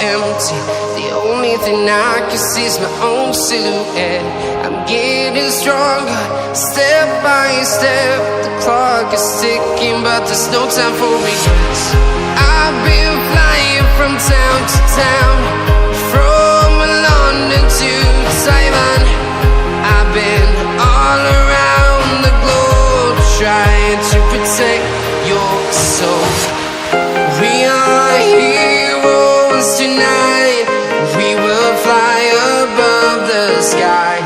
empty. The only thing I can see is my own silhouette. I'm getting stronger, step by step. The clock is ticking, but there's no time for regrets. I've been flying from town to town, from London to Taiwan. I've been all around the globe, trying to protect your soul. We are heroes tonight. We will fly above the sky.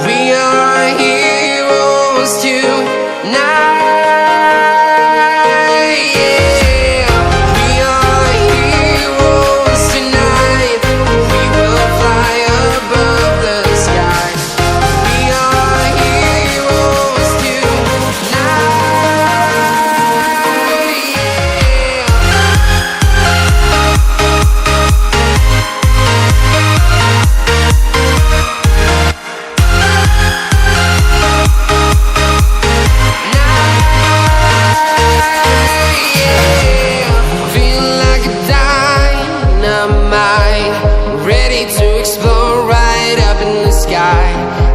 We are heroes tonight. To explore right up in the sky.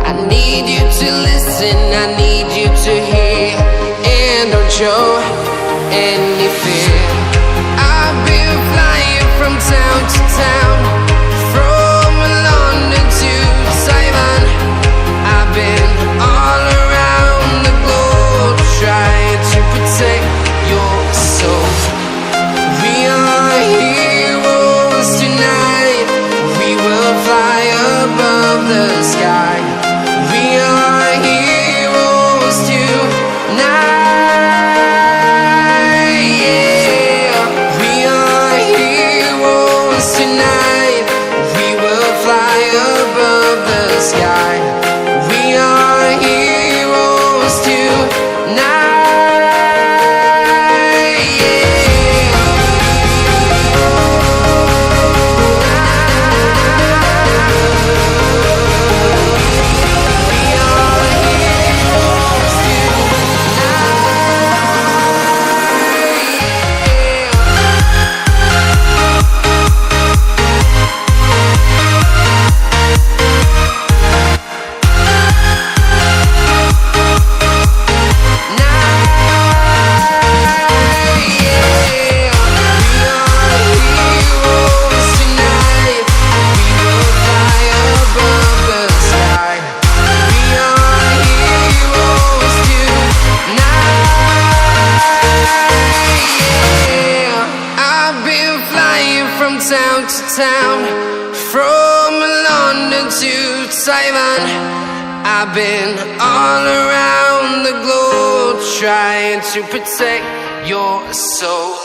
I need you to listen, I need you to hear, and don't show any fear. I've been flying from town to town, from London to Taiwan. I've been all around the globe, trying to protect your soul. We are heroes tonight. We will fly above the sky. We are heroes tonight. Yeah. We are heroes tonight. We will fly above the sky. We are heroes tonight. Town to town, from London to Taiwan. I've been all around the globe, trying to protect your soul.